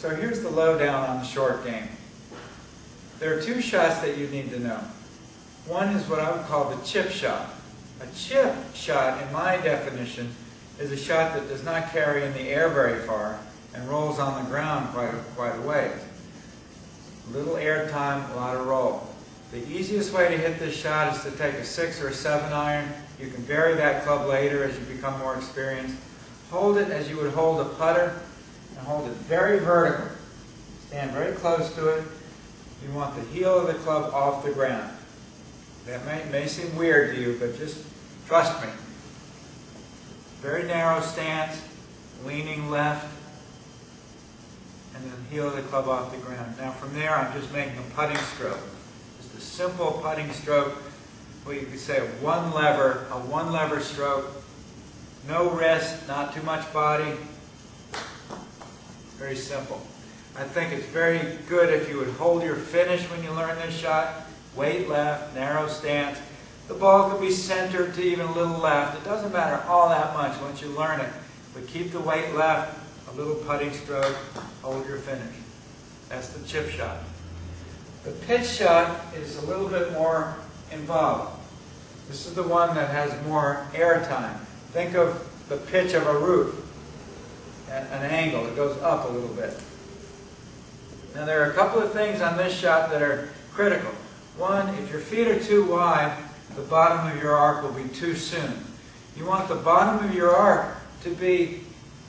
So here's the lowdown on the short game. There are two shots that you need to know. One is what I would call the chip shot. A chip shot, in my definition, is a shot that does not carry in the air very far and rolls on the ground quite a ways. Little air time, a lot of roll. The easiest way to hit this shot is to take a 6 or a 7 iron. You can vary that club later as you become more experienced. Hold it as you would hold a putter, and hold it very vertical. Stand very close to it. You want the heel of the club off the ground. That may seem weird to you, but just trust me. Very narrow stance, leaning left, and then heel of the club off the ground. Now from there, I'm just making a putting stroke. Just a simple putting stroke, where you could say a one lever stroke. No wrist, not too much body. Very simple. I think it's very good if you would hold your finish when you learn this shot. Weight left, narrow stance. The ball could be centered to even a little left. It doesn't matter all that much once you learn it. But keep the weight left, a little putting stroke, hold your finish. That's the chip shot. The pitch shot is a little bit more involved. This is the one that has more air time. Think of the pitch of a roof at an angle. It goes up a little bit. Now there are a couple of things on this shot that are critical. One, if your feet are too wide, the bottom of your arc will be too soon. You want the bottom of your arc to be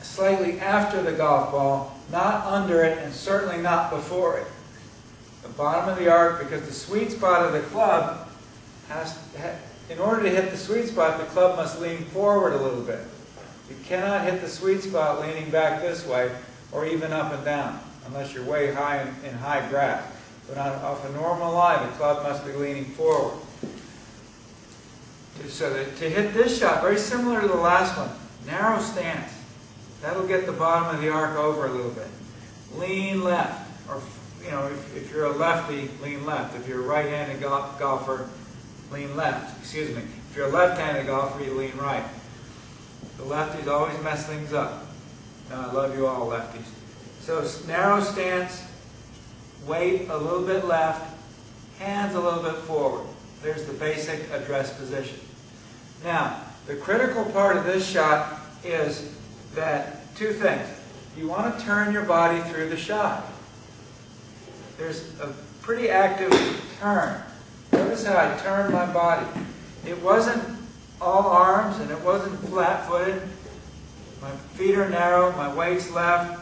slightly after the golf ball, not under it, and certainly not before it. The bottom of the arc, because the sweet spot of the club in order to hit the sweet spot, the club must lean forward a little bit. You cannot hit the sweet spot leaning back this way or even up and down unless you're way high in high grass. But off a normal line, the club must be leaning forward. So to hit this shot, very similar to the last one, narrow stance. That'll get the bottom of the arc over a little bit. Lean left, or if you're a lefty, lean left. If you're a right-handed golfer, lean left. Excuse me. If you're a left-handed golfer, you lean right. The lefties always mess things up. Now, I love you all, lefties. So narrow stance, weight a little bit left, hands a little bit forward. There's the basic address position. Now, the critical part of this shot is that two things. You want to turn your body through the shot. There's a pretty active turn. Notice how I turned my body. It wasn't all arms and it wasn't flat-footed. My feet are narrow, my weight's left.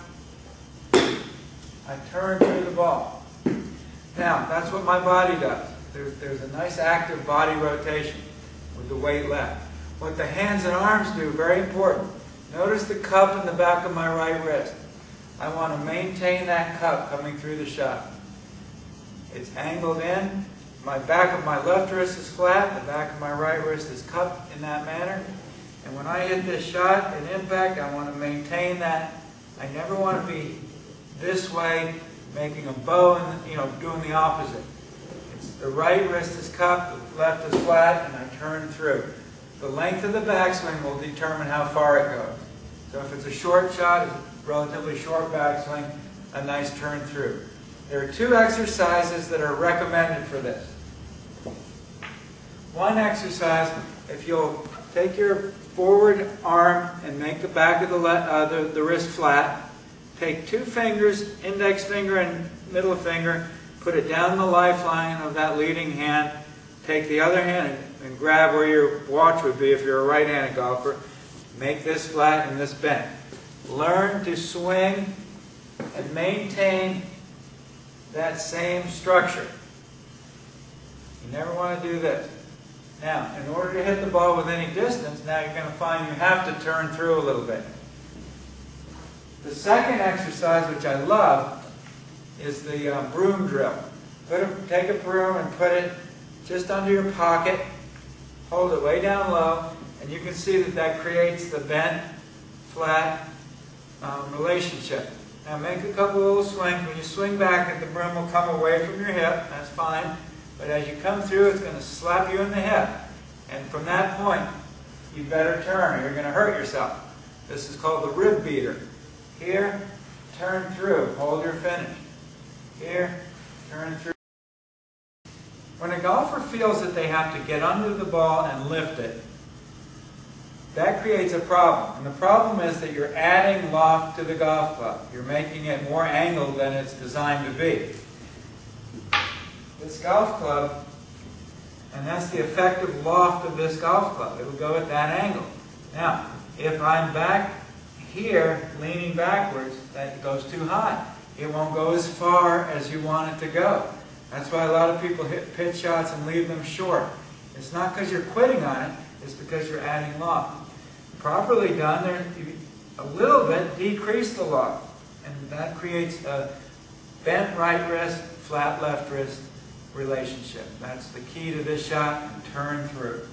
I turn through the ball. Now, that's what my body does. There's a nice active body rotation with the weight left. What the hands and arms do, very important. Notice the cup in the back of my right wrist. I want to maintain that cup coming through the shot. It's angled in. My back of my left wrist is flat. The back of my right wrist is cupped in that manner. And when I hit this shot at impact, I want to maintain that. I never want to be this way, making a bow and doing the opposite. The right wrist is cupped, the left is flat, and I turn through. The length of the backswing will determine how far it goes. So if it's a short shot, it's a relatively short backswing, a nice turn through. There are two exercises that are recommended for this. One exercise, if you'll take your forward arm and make the back of the wrist flat, take two fingers, index finger and middle finger, put it down the lifeline of that leading hand, take the other hand and grab where your watch would be if you're a right-handed golfer, make this flat and this bent. Learn to swing and maintain that same structure. You never want to do this. Now, in order to hit the ball with any distance, now you're going to find you have to turn through a little bit. The second exercise, which I love, is the broom drill. Take a broom and put it just under your pocket, hold it way down low, and you can see that creates the bent, flat relationship. Now make a couple little swings. When you swing back, the broom will come away from your hip, that's fine. But as you come through, it's going to slap you in the hip. And from that point, you better turn or you're going to hurt yourself. This is called the rib beater. Here, turn through. Hold your finish. Here, turn through. When a golfer feels that they have to get under the ball and lift it, that creates a problem. And the problem is that you're adding loft to the golf club. You're making it more angled than it's designed to be. This golf club, and that's the effective loft of this golf club. It will go at that angle. Now, if I'm back here, leaning backwards, that goes too high. It won't go as far as you want it to go. That's why a lot of people hit pitch shots and leave them short. It's not because you're quitting on it, it's because you're adding loft. Properly done, a little bit decrease the loft. And that creates a bent right wrist, flat left wrist relationship. That's the key to this shot, and turn through.